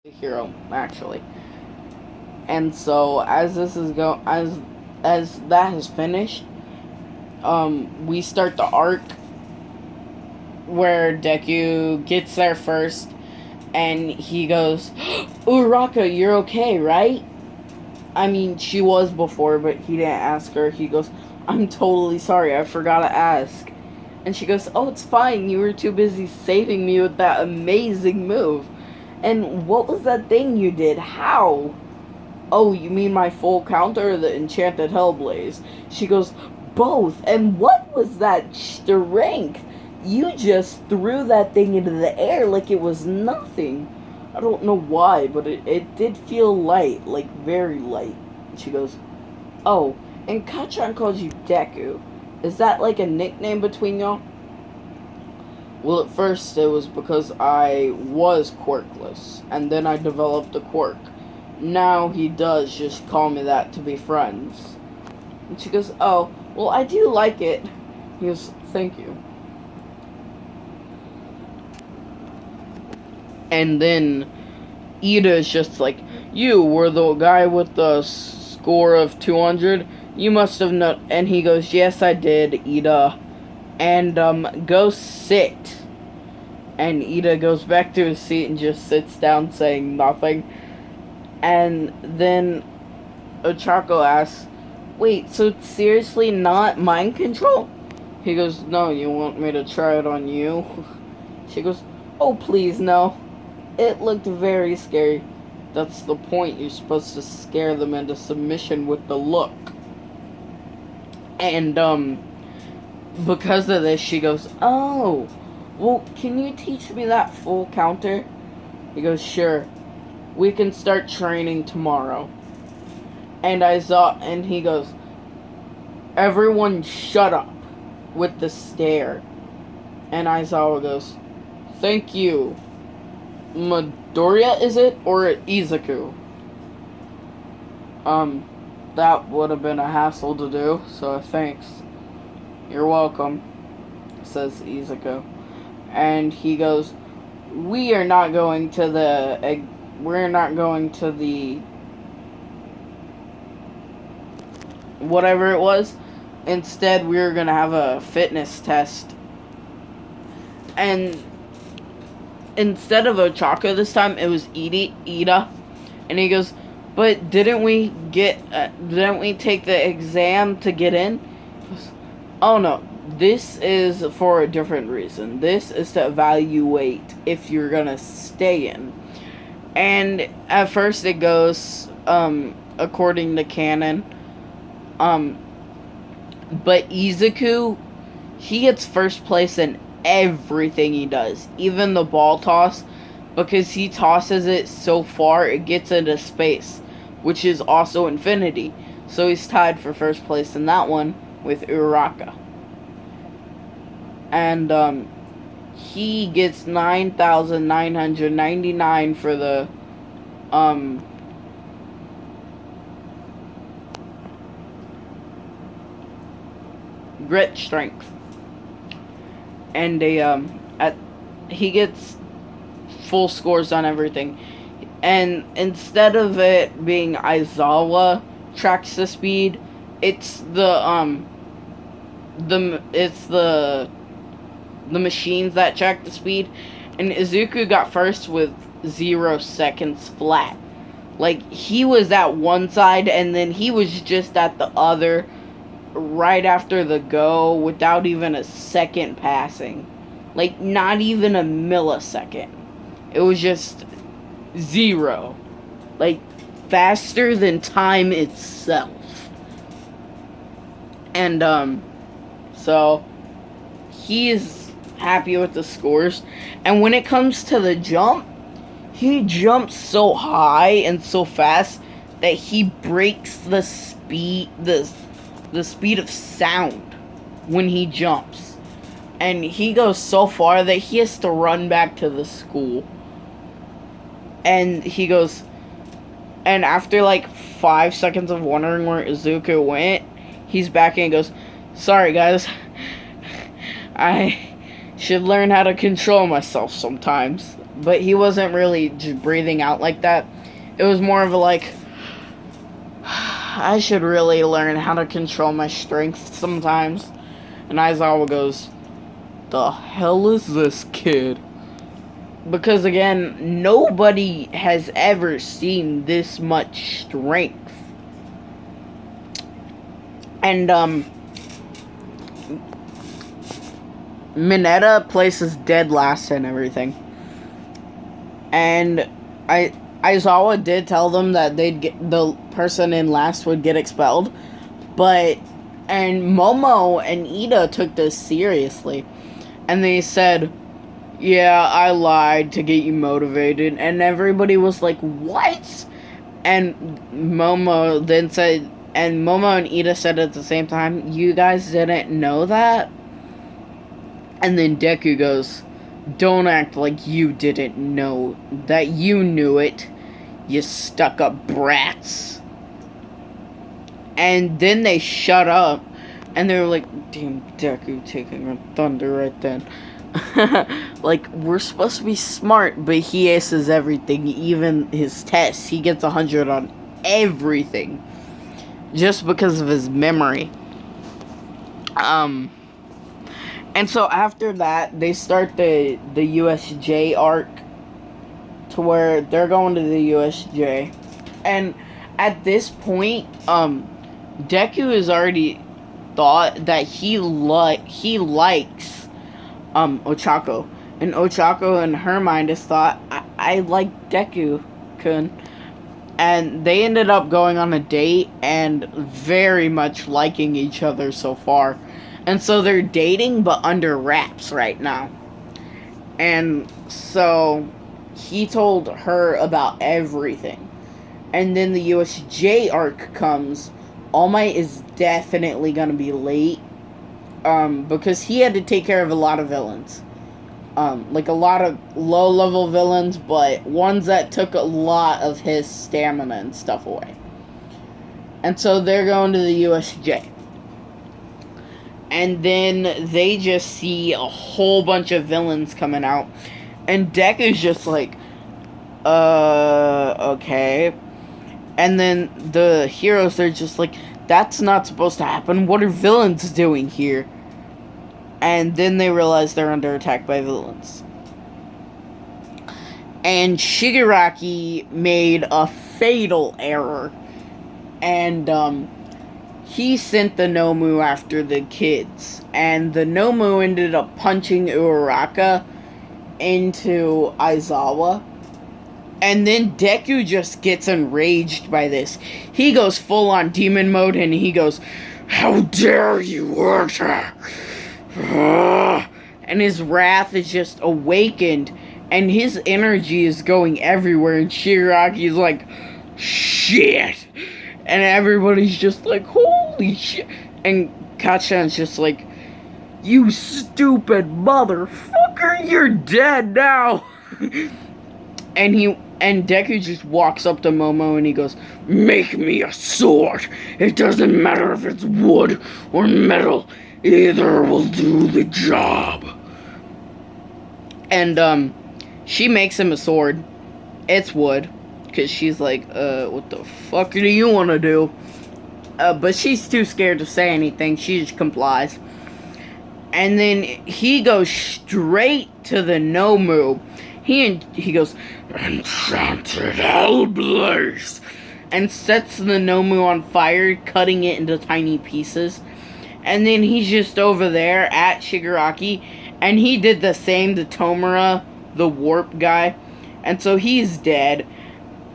hero actually. And so as this is as that has finished, we start the arc where Deku gets there first, and he goes, "Uraka, you're okay, right?" I mean, she was before, but he didn't ask her. He goes, "I'm totally sorry, I forgot to ask." And she goes, "Oh, it's fine. You were too busy saving me with that amazing move. And what was that thing you did? How?" "Oh, you mean my full counter or the enchanted Hellblaze?" She goes, "Both. And what was that strength? You just threw that thing into the air like it was nothing. I don't know why, but it did feel light, like very light." She goes, "Oh, and Kachan calls you Deku. Is that like a nickname between y'all?" "Well, at first it was because I was quirkless, and then I developed a quirk. Now he does just call me that to be friends." And she goes, "Oh, well, I do like it." He goes, "Thank you." And then Ida is just like, "You were the guy with the score of 200? You must have known." And he goes, "Yes, I did, Ida. And, go sit." And Ida goes back to his seat and just sits down saying nothing. And then Ochako asks, "Wait, so it's seriously not mind control?" He goes, "No, you want me to try it on you?" She goes, "Oh, please, no. It looked very scary." "That's the point. You're supposed to scare them into submission with the look." And, because of this, she goes, "Oh, well, can you teach me that full counter?" He goes, "Sure. We can start training tomorrow." And he goes, "Everyone shut up," with the stare. And Aizawa goes, "Thank you. Midoriya, is it? Or Izuku?" That would have been a hassle to do, so thanks." "You're welcome," says Izuku. And he goes, We're not going to the whatever it was. Instead, we were gonna have a fitness test." And instead of Ochako this time, it was Ida. And he goes, "But didn't we take the exam to get in?" He goes, "Oh no, this is for a different reason. This is to evaluate if you're gonna stay in." And at first it goes, according to canon. But Izuku, he gets first place in everything he does, even the ball toss, because he tosses it so far it gets into space, which is also infinity. So he's tied for first place in that one with Uraka. And he gets 9,999 for the grit strength. And he gets full scores on everything. And instead of it being Aizawa tracks the speed, it's the machines that track the speed. And Izuku got first with 0 seconds flat. Like, he was at one side and then he was just at the other right after the go without even a second passing. Like, not even a millisecond. It was just 0. Like, faster than time itself. And, so he is happy with the scores. And when it comes to the jump, he jumps so high and so fast that he breaks the speed of sound when he jumps. And he goes so far that he has to run back to the school. And he goes, and after like 5 seconds of wondering where Izuku went, he's back and goes, "Sorry guys, I should learn how to control myself sometimes. But he wasn't really just breathing out like that. It was more of a like, I should really learn how to control my strength sometimes. And Aizawa goes, the hell is this kid? Because again, nobody has ever seen this much strength. And Mineta places dead last and everything. And Aizawa did tell them that the person in last would get expelled, and Momo and Ida took this seriously, and they said, "Yeah, I lied to get you motivated," and everybody was like, "What?" And Momo and Ida said at the same time, "You guys didn't know that?" And then Deku goes, "Don't act like you didn't know that you knew it, you stuck-up brats." And then they shut up, and they were like, damn, Deku taking a thunder right then. Like, we're supposed to be smart, but he aces everything, even his tests. He gets 100 on everything, just because of his memory. And so after that, they start the USJ arc, to where they're going to the USJ. And at this point, Deku has already thought that he likes Ochako. And Ochako in her mind has thought, I like Deku-kun. And they ended up going on a date and very much liking each other so far. And so they're dating, but under wraps right now. And so he told her about everything. And then the USJ arc comes. All Might is definitely going to be late. Because he had to take care of a lot of villains. Like a lot of low-level villains, but ones that took a lot of his stamina and stuff away. And so they're going to the USJ. And then they just see a whole bunch of villains coming out. And Deku's just like, okay. And then the heroes, they're just like, that's not supposed to happen. What are villains doing here? And then they realize they're under attack by villains. And Shigaraki made a fatal error. And, he sent the Nomu after the kids. And the Nomu ended up punching Uraraka into Aizawa. And then Deku just gets enraged by this. He goes full on demon mode and he goes, how dare you, Uraraka! And his wrath is just awakened. And his energy is going everywhere. And Shigaraki's like, shit! And everybody's just like, holy shit. And Kacchan's just like, you stupid motherfucker, you're dead now. And Deku just walks up to Momo and he goes, make me a sword. It doesn't matter if it's wood or metal. Either will do the job. And she makes him a sword. It's wood. Because she's like, what the fuck do you want to do? But she's too scared to say anything. She just complies. And then he goes straight to the Nomu. He goes, enchanted hellblaze, and sets the Nomu on fire, cutting it into tiny pieces. And then he's just over there at Shigaraki. And he did the same to Tomura, the warp guy. And so he's dead.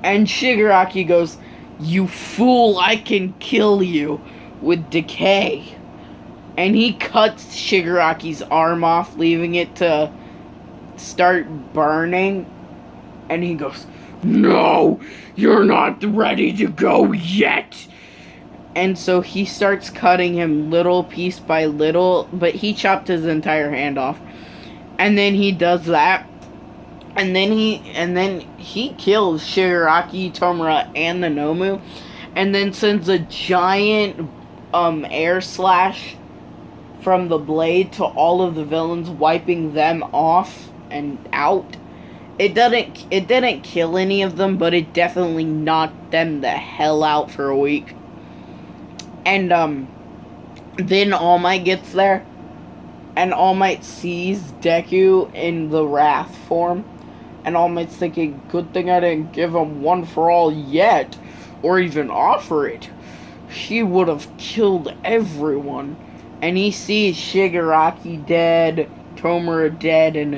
And Shigaraki goes, you fool, I can kill you with decay. And he cuts Shigaraki's arm off, leaving it to start burning. And he goes, no, you're not ready to go yet. And so he starts cutting him little piece by little, but he chopped his entire hand off. And then he does that. And then he kills Shigaraki, Tomura, and the Nomu. And then sends a giant air slash from the blade to all of the villains, wiping them off and out. It didn't kill any of them, but it definitely knocked them the hell out for a week. And then All Might gets there, and All Might sees Deku in the Wrath form, and All Might's thinking, good thing I didn't give him One for All yet, or even offer it. He would have killed everyone. And he sees Shigaraki dead, Tomura dead, and